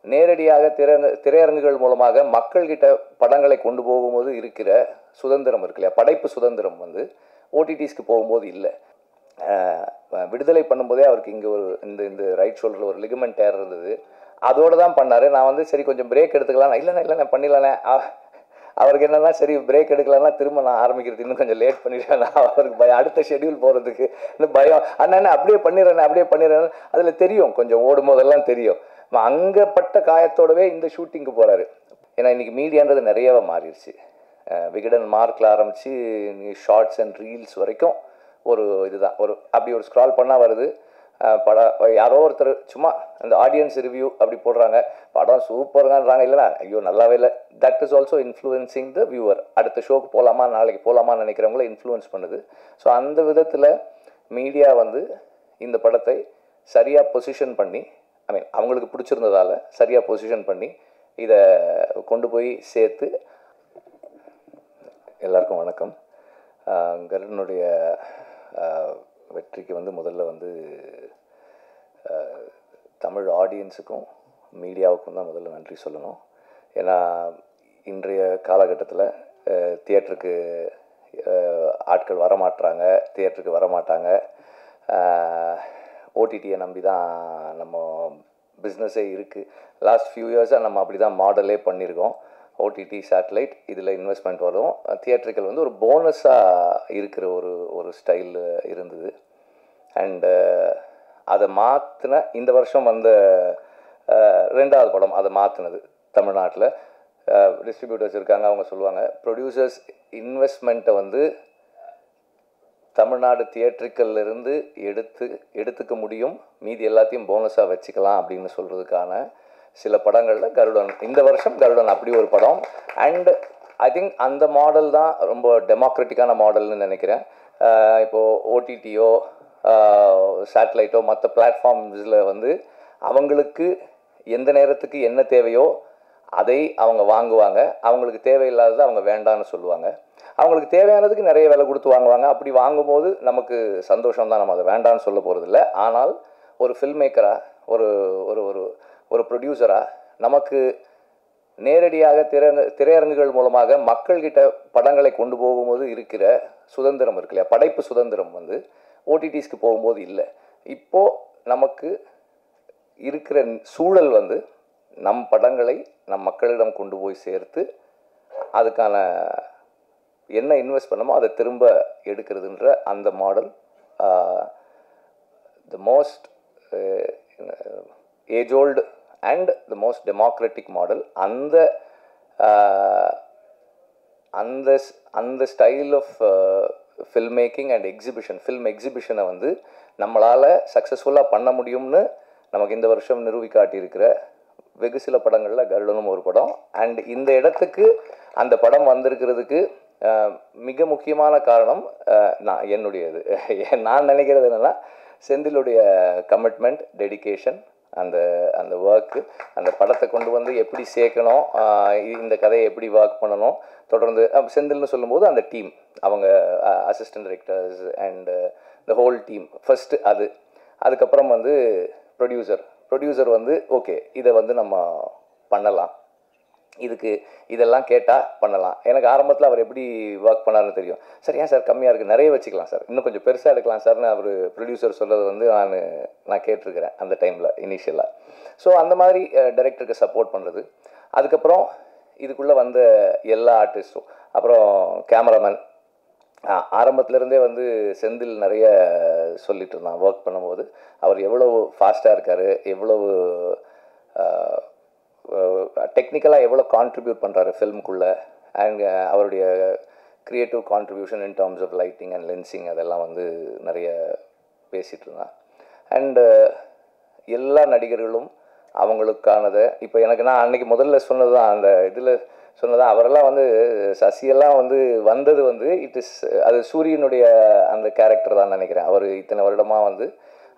நேரடியாக திரையரங்குகள் மூலமாக மக்கள்கிட்ட படங்களை கொண்டு போகும்போது இருக்கிற சுதந்திரம் இருக்கு இல்லையா, படைப்பு சுதந்திரம் வந்து ஓடிடிஸ்க்கு போகும்போது இல்லை. விடுதலை பண்ணும்போதே அவருக்கு இங்கே ஒரு இந்த ரைட் ஷோல்டரில் ஒரு லிகமெண்ட் டேர் இருந்தது. அதோடு தான் பண்ணார். நான் வந்து சரி கொஞ்சம் பிரேக் எடுத்துக்கலாம், இல்லைண்ணே பண்ணிடலானே. அவருக்கு என்னன்னா சரி பிரேக் எடுக்கலன்னா திரும்ப நான் ஆரம்பிக்கிறது இன்னும் கொஞ்சம் லேட் பண்ணிடுவேன், அவருக்கு பயம், அடுத்த ஷெடியூல் போகிறதுக்கு இன்னும் பயம். அண்ணா அப்படியே பண்ணிடுறேன். அதில் தெரியும், கொஞ்சம் ஓடும் போதெல்லாம் தெரியும். அங்கே பட்ட காயத்தோடவே இந்த ஷூட்டிங்கு போகிறாரு. ஏன்னா இன்றைக்கி மீடியான்றது நிறையவே மாறிடுச்சு. விகடன் மார்க்கில் ஆரம்பித்து ஷார்ட்ஸ் அண்ட் ரீல்ஸ் வரைக்கும் ஒரு இதுதான், ஒரு அப்படி ஒரு ஸ்க்ரால் பண்ணால் வருது யாரோ ஒருத்தர் சும்மா அந்த ஆடியன்ஸ் ரிவ்யூ அப்படி போடுறாங்க, படம் சூப்பருங்கன்றாங்க, இல்லைனா ஐயோ நல்லாவே இல்லை. That is also influencing the viewer. அடுத்த ஷோக்கு போகலாமா, நாளைக்கு போகலாமான்னு நினைக்கிறவங்கள இன்ஃப்ளூயன்ஸ் பண்ணுது. ஸோ அந்த விதத்தில் மீடியா வந்து இந்த படத்தை சரியாக பொசிஷன் பண்ணி, ஐ மீன் அவங்களுக்கு பிடிச்சிருந்ததால் சரியாக பொசிஷன் பண்ணி இதை கொண்டு போய் சேர்த்து. எல்லாருக்கும் வணக்கம். கருடனுடைய வெற்றிக்கு வந்து முதல்ல வந்து தமிழ் ஆடியன்ஸுக்கும் மீடியாவுக்கும் தான் முதல்ல நன்றி சொல்லணும். ஏன்னா இன்றைய காலகட்டத்தில் தியேட்டருக்கு ஆட்கள் வரமாட்டுறாங்க, தியேட்டருக்கு வரமாட்டாங்க. ஓடிடியை நம்பி தான் நம்ம பிஸ்னஸே இருக்குது. லாஸ்ட் ஃபியூ இயர்ஸாக நம்ம அப்படி தான் மாடலே பண்ணியிருக்கோம். ஓடிடி சேட்டலைட் இதில் இன்வெஸ்ட்மெண்ட் வரும், தியேட்டர்கள் வந்து ஒரு போனஸாக இருக்கிற ஒரு ஸ்டைல் இருந்தது. அண்டு அதை மாற்றின இந்த வருஷம் வந்த 2வது படம் அதை மாற்றினது தமிழ்நாட்டில். டிஸ்ட்ரிபியூட்டர்ஸ் இருக்காங்க, அவங்க சொல்லுவாங்க ப்ரொடியூசர்ஸ் இன்வெஸ்ட்மெண்ட்டை வந்து தமிழ்நாடு தியேட்டருக்கல்லிருந்து எடுத்துக்க முடியும், மீதி எல்லாத்தையும் போனஸாக வச்சுக்கலாம் அப்படின்னு சொல்கிறதுக்கான சில படங்களில் கருடன், இந்த வருஷம் கருடன் அப்படி ஒரு படம். அண்ட் ஐ திங்க் அந்த மாடல் தான் ரொம்ப டெமோக்ராட்டிக்கான மாடல்னு நினைக்கிறேன். இப்போது ஓடிடியோ சேட்டலைட்டோ மற்ற பிளாட்ஃபார்ம்ஸில் வந்து அவங்களுக்கு எந்த நேரத்துக்கு என்ன தேவையோ அதை அவங்க வாங்குவாங்க, அவங்களுக்கு தேவையில்லாததை அவங்க வேண்டான்னு சொல்லுவாங்க. அவங்களுக்கு தேவையானதுக்கு நிறைய விலை கொடுத்து வாங்குவாங்க. அப்படி வாங்கும்போது நமக்கு சந்தோஷம் தான், நம்ம அதை வேண்டான்னு சொல்ல போகிறதில்ல. ஆனால் ஒரு ஃபில்ம் மேக்கராக, ஒரு ஒரு ஒரு ஒரு ப்ரொடியூசராக நமக்கு நேரடியாக திரையரங்குகள் மூலமாக மக்கள்கிட்ட படங்களை கொண்டு போகும்போது இருக்கிற சுதந்திரம் இருக்கு இல்லையா, படைப்பு சுதந்திரம் வந்து ஓடிடிஸ்க்கு போகும்போது இல்லை. இப்போது நமக்கு இருக்கிற சூழல் வந்து நம் படங்களை நம் மக்களிடம் கொண்டு போய் சேர்த்து அதுக்கான என்ன இன்வெஸ்ட் பண்ணமோ அதை திரும்ப எடுக்கிறதுன்ற அந்த model the most age old and the most democratic model. அந்த style of film making and film எக்ஸிபிஷனை வந்து நம்மளால் சக்ஸஸ்ஃபுல்லாக பண்ண முடியும்னு நமக்கு இந்த வருஷம் நிரூபிக்காட்டியிருக்கிற வெகு சில படங்களில் கருடனும் ஒரு படம். அண்ட் இந்த இடத்துக்கு அந்த படம் வந்திருக்கிறதுக்கு மிக முக்கியமான காரணம் என்னுடையது. நான் நினைக்கிறது என்னென்னா, செந்திலுடைய கமிட்மெண்ட், டெடிகேஷன், அந்த ஒர்க்கு, அந்த படத்தை கொண்டு வந்து எப்படி சேர்க்கணும், இந்த கதையை எப்படி ஒர்க் பண்ணணும், தொடர்ந்து செந்தில்னு சொல்லும்போது அந்த டீம், அவங்க assistant directors and the whole team first, அதுக்கப்புறம் வந்து ப்ரொடியூசர் வந்து ஓகே இதை வந்து நம்ம பண்ணலாம், இதெல்லாம் கேட்டால் பண்ணலாம். எனக்கு ஆரம்பத்தில் அவர் எப்படி ஒர்க் பண்ணாருன்னு தெரியும். சார் ஏன் சார் கம்மியாக இருக்குது, நிறைய வச்சுக்கலாம் சார், இன்னும் கொஞ்சம் பெருசாக எடுக்கலாம் சார்னு அவர் ப்ரொடியூசர் சொல்கிறது வந்து நான் கேட்டிருக்கிறேன் அந்த டைமில் இனிஷியலாக. ஸோ அந்த மாதிரி டைரக்டருக்கு சப்போர்ட் பண்ணுறது. அதுக்கப்புறம் இதுக்குள்ளே வந்த எல்லா ஆர்டிஸ்ட்டும், அப்புறம் கேமராமேன், ஆரம்பத்துலேருந்தே வந்து செந்தில் நிறைய சொல்லிட்டு இருந்தான் ஒர்க் பண்ணும்போது. அவர் எவ்வளவு ஃபாஸ்ட்டாக இருக்கார், எவ்வளவு டெக்னிக்கலாக எவ்வளோ கான்ட்ரிபியூட் பண்ணுறாரு ஃபில்முக்குள்ளே, அண்ட் அவருடைய creative contribution in terms of lighting and lensing அதெல்லாம் வந்து நிறைய பேசிகிட்டு இருந்தான். அண்டு எல்லா நடிகர்களும் அவங்களுக்கானதை இப்போ எனக்கு நான் அன்றைக்கி முதல்ல சொன்னது தான், அந்த இதில் சொன்னதான், அவரெல்லாம் வந்து சசியெல்லாம் வந்து வந்தது வந்து அது சூரியனுடைய அந்த கேரக்டர் தான் நினைக்கிறேன். அவர் இத்தனை வருடமாக வந்து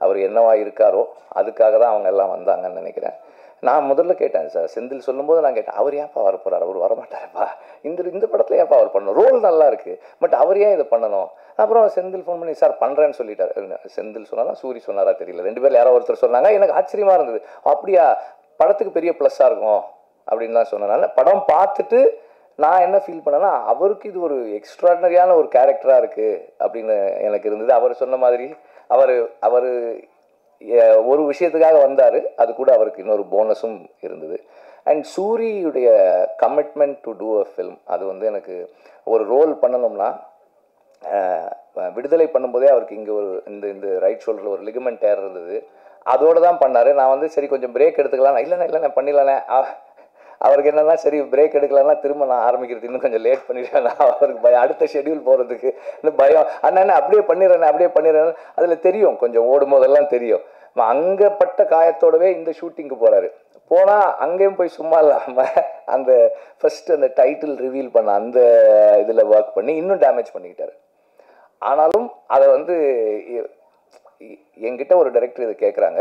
அவர் என்னவா இருக்காரோ அதுக்காக தான் அவங்க எல்லாம் வந்தாங்கன்னு நினைக்கிறேன். நான் முதல்ல கேட்டேன் சார், செந்தில் சொல்லும்போது நான் கேட்டேன், அவர் ஏன்ப்பா வரப்போகிறார், அவர் வரமாட்டாருப்பா, இந்த படத்தில் ஏன்ப்பா அவர் பண்ணணும், ரோல் நல்லா இருக்குது, பட் அவர் ஏன் இதை பண்ணணும். அப்புறம் செந்தில் ஃபோன் பண்ணி சார் பண்ணுறேன்னு சொல்லிட்டார். செந்தில் சொன்னாரா சூரி சொன்னாரா தெரியல, 2 பேர் யாரோ ஒருத்தர் சொன்னாங்க. எனக்கு ஆச்சரியமாக இருந்தது, அப்படியா படத்துக்கு பெரிய ப்ளஸ்ஸாக இருக்கும் அப்படின்னு தான் சொன்னனால படம் பார்த்துட்டு நான் என்ன ஃபீல் பண்ணேன்னா அவருக்கு இது ஒரு எக்ஸ்ட்ராடனரியான ஒரு கேரக்டராக இருக்குது அப்படின்னு எனக்கு இருந்தது. அவர் சொன்ன மாதிரி அவர் அவர் ஒரு விஷயத்துக்காக வந்தார், அது கூட அவருக்கு இன்னொரு போனஸும் இருந்தது. அண்ட் சூரியுடைய commitment to do a film, அது வந்து எனக்கு ஒரு ரோல் பண்ணணும்னா விடுதலை பண்ணும்போதே அவருக்கு இங்கே ஒரு இந்த ரைட் ஷோல்டரில் ஒரு லிகமெண்ட் டேர் இருந்தது, அதோடு தான் பண்ணார். நான் வந்து சரி கொஞ்சம் பிரேக் எடுத்துக்கலாம், இல்லைண்ணே பண்ணிடலானே. அவருக்கு என்னென்னா சரி பிரேக் எடுக்கலாம்னா திரும்ப நான் ஆரம்பிக்கிறது இன்னும் கொஞ்சம் லேட் பண்ணிடுவேன், அவருக்கு பயம், அடுத்த ஷெட்யூல் போகிறதுக்கு இன்னும் பயம். அண்ணா அப்படியே பண்ணிடுறேன். அதில் தெரியும் கொஞ்சம் ஓடும் போதெல்லாம் தெரியும். அங்கே பட்ட காயத்தோடவே இந்த ஷூட்டிங்கு போகிறாரு. போனால் அங்கேயும் போய் சும்மா இல்லாமல் அந்த ஃபஸ்ட்டு அந்த டைட்டில் ரிவீல் பண்ண அந்த இதில் ஒர்க் பண்ணி இன்னும் டேமேஜ் பண்ணிக்கிட்டார். ஆனாலும் அதை வந்து என்கிட்ட ஒரு டைரக்டர் இதை கேட்குறாங்க,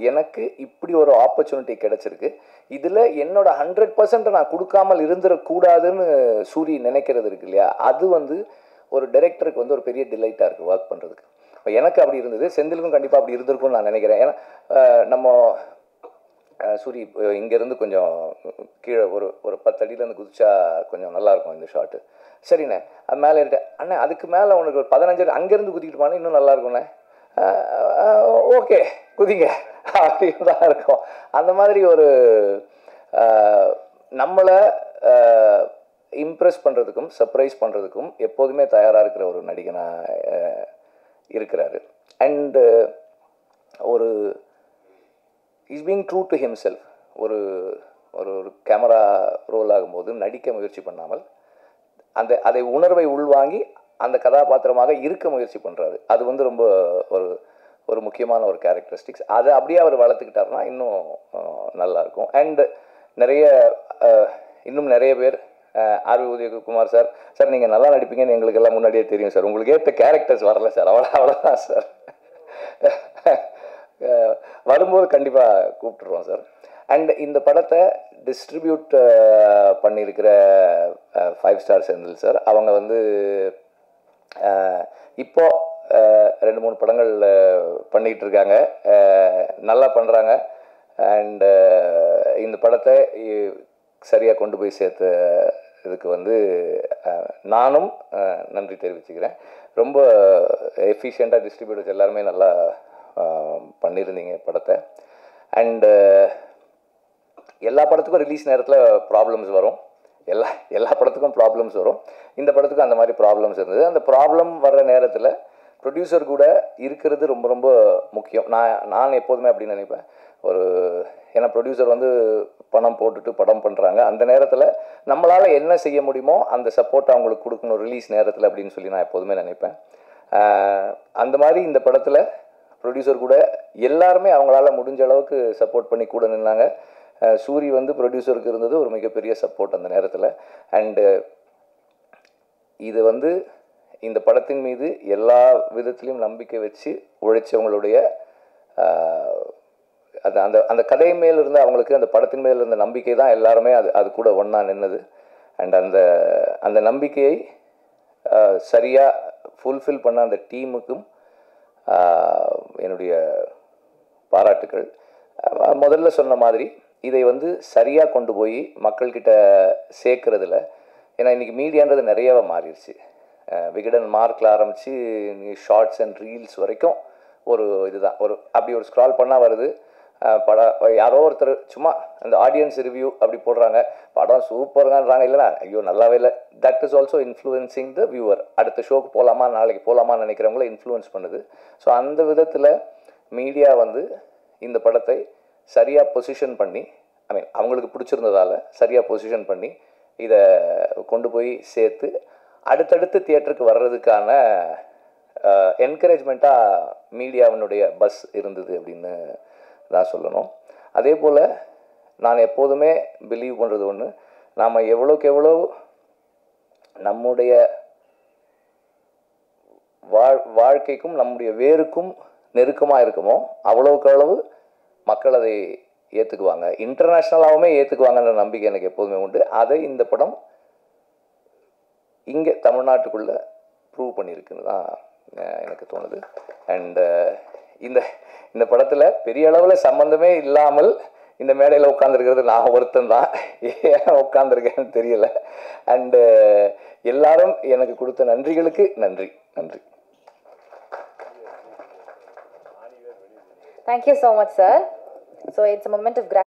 எனக்கு இப்படி ஒரு ஆப்பர்ச்சுனிட்டி கிடைச்சிருக்கு, இதில் என்னோட 100% நான் கொடுக்காமல் இருந்துடக்கூடாதுன்னு சூரி நினைக்கிறது இருக்கு இல்லையா, அது வந்து ஒரு டைரக்டருக்கு வந்து ஒரு பெரிய டிலைட்டாக இருக்குது ஒர்க் பண்ணுறதுக்கு. இப்போ எனக்கு அப்படி இருந்தது, செந்திலுக்கும் கண்டிப்பாக அப்படி இருந்திருக்கும்னு நான் நினைக்கிறேன். ஏன்னா நம்ம சூரி இங்கேருந்து கொஞ்சம் கீழே ஒரு 10 அடியிலேருந்து குதிச்சா கொஞ்சம் நல்லாயிருக்கும் இந்த ஷாட்டு. சரிண்ணே அது மேலே இருக்கேன் அண்ணே, அதுக்கு மேலே உனக்கு ஒரு 15 அடி அங்கேருந்து குதிக்கிட்டு போனால் இன்னும் நல்லாயிருக்குண்ணே. ஓகே குதிங்க அப்படின்னு தான் இருக்கும். அந்த மாதிரி ஒரு நம்மளை இம்ப்ரெஸ் பண்ணுறதுக்கும் சர்ப்ரைஸ் பண்ணுறதுக்கும் எப்போதுமே தயாராக இருக்கிற ஒரு நடிகனாக இருக்கிறாரு. அண்டு ஒரு is being true to himself. ஒரு ஒரு கேமரா ரோல் ஆகும்போது நடிக்க முயற்சி பண்ணாமல் அதை உணர்வை உள்வாங்கி அந்த கதாபாத்திரமாக இருக்க முயற்சி பண்ணுறாரு. அது வந்து ரொம்ப ஒரு முக்கியமான ஒரு கேரக்டரிஸ்டிக்ஸ். அதை அப்படியே அவர் வளர்த்துக்கிட்டாருன்னா இன்னும் நல்லாயிருக்கும். அண்ட் இன்னும் நிறைய பேர் ஆர்வி உதயகுமார் சார், சார் நீங்கள் நல்லா நடிப்பீங்கன்னு எங்களுக்கெல்லாம் முன்னாடியே தெரியும் சார், உங்களுக்கு ஏற்ற கேரக்டர்ஸ் வரல சார், அவ்வளோதான் சார், வரும்போது கண்டிப்பாக கூப்பிட்டுருவோம் சார். அண்ட் இந்த படத்தை டிஸ்ட்ரிபியூட் பண்ணியிருக்கிற 5 ஸ்டார் செந்தில் சார், அவங்க வந்து இப்போ 2-3 படங்கள் பண்ணிக்கிட்டு இருக்காங்க, நல்லா பண்ணுறாங்க. அண்டு இந்த படத்தை சரியாக கொண்டு போய் சேர்த்த இதுக்கு வந்து நானும் நன்றி தெரிவிச்சுக்கிறேன். ரொம்ப எஃபிஷியண்ட்டாக டிஸ்ட்ரிபியூட்டர்ஸ் எல்லாருமே நல்லா பண்ணியிருந்தீங்க படத்தை. அண்டு எல்லா படத்துக்கும் ரிலீஸ் நேரத்தில் ப்ராப்ளம்ஸ் வரும், எல்லா படத்துக்கும் ப்ராப்ளம்ஸ் வரும். இந்த படத்துக்கும் அந்த மாதிரி ப்ராப்ளம்ஸ் இருந்தது. அந்த ப்ராப்ளம் வர்ற நேரத்தில் ப்ரொடியூசர் கூட இருக்கிறது ரொம்ப ரொம்ப முக்கியம். நான் எப்போதுமே அப்படின்னு நினைப்பேன். ஏன்னா ப்ரொடியூசர் வந்து பணம் போட்டுட்டு படம் பண்ணுறாங்க, அந்த நேரத்தில் நம்மளால் என்ன செய்ய முடியுமோ அந்த சப்போர்ட் அவங்களுக்கு கொடுக்கணும் ரிலீஸ் நேரத்தில் அப்படின்னு சொல்லி நான் எப்போதுமே நினைப்பேன். அந்த மாதிரி இந்த படத்தில் ப்ரொடியூசர் கூட எல்லாருமே அவங்களால முடிஞ்ச அளவுக்கு சப்போர்ட் பண்ணி கூட நின்னாங்க. சூரி வந்து ப்ரொடியூசருக்கு இருந்தது ஒரு மிகப்பெரிய சப்போர்ட் அந்த நேரத்தில். அண்டு இது வந்து இந்த படத்தின் மீது எல்லா விதத்திலையும் நம்பிக்கை வச்சு உழைச்சவங்களுடைய அந்த கதை மேல் இருந்த அவங்களுக்கு அந்த படத்தின் மேல் இருந்த நம்பிக்கை தான் எல்லாருமே அது கூட ஒன்றா நின்னது. அண்ட் அந்த நம்பிக்கையை சரியாக ஃபுல்ஃபில் பண்ண அந்த டீமுக்கும் என்னுடைய பாராட்டுக்கள். முதல்ல சொன்ன மாதிரி இதை வந்து சரியாக கொண்டு போய் மக்கள்கிட்ட சேர்க்கறதில்ல. ஏன்னா இன்றைக்கி மீடியான்றது நிறையவே மாறிடுச்சு. விகடன் மார்க்கில் ஆரம்பித்து ஷார்ட்ஸ் அண்ட் ரீல்ஸ் வரைக்கும் இதுதான் அப்படி ஒரு ஸ்க்ரால் பண்ணால் வருது. யாரோ ஒருத்தர் சும்மா அந்த ஆடியன்ஸ் ரிவ்யூ அப்படி போடுறாங்க, படம் சூப்பருங்கன்றாங்க, இல்லைனா ஐயோ நல்லாவே இல்லை. That is also influencing the viewer. அடுத்த ஷோக்கு போகலாமா, நாளைக்கு போகலாமான்னு நினைக்கிறவங்கள இன்ஃப்ளூயன்ஸ் பண்ணுது. ஸோ அந்த விதத்தில் மீடியா வந்து இந்த படத்தை சரியாக பொசிஷன் பண்ணி, அவங்களுக்கு பிடிச்சிருந்ததால் சரியாக பொசிஷன் பண்ணி இதை கொண்டு போய் சேர்த்து அடுத்தடுத்து தியேட்டருக்கு வர்றதுக்கான என்கரேஜ்மெண்ட்டாக மீடியாவினுடைய பஸ் இருந்தது அப்படின்னு தான் சொல்லணும். அதே போல் நான் எப்போதுமே பிலீவ் பண்ணுறது ஒன்று, நாம் எவ்வளோக்கு எவ்வளோ நம்முடைய வாழ்க்கைக்கும் நம்முடைய வேருக்கும் நெருக்கமாக இருக்குமோ அவ்வளோக்கு அளவு மக்கள் அதை ஏற்றுக்குவாங்க, இன்டர்நேஷ்னலாகவுமே ஏற்றுக்குவாங்கன்ற நம்பிக்கை எனக்கு எப்போதுமே உண்டு. அதை இந்த படம் இங்கே தமிழ்நாட்டுக்குள்ளே ப்ரூவ் பண்ணியிருக்குன்னு தான் எனக்கு தோணுது. அண்டு இந்த படத்தில் பெரிய அளவில் சம்மந்தமே இல்லாமல் இந்த மேடையில் உட்காந்துருக்கிறது நான் ஒருத்தன் தான், ஏன் உட்காந்துருக்கேன்னு தெரியல. அண்டு எல்லாரும் எனக்கு கொடுத்த நன்றிகளுக்கு நன்றி. நன்றி. Thank you so much, sir. So it's a moment of gratitude.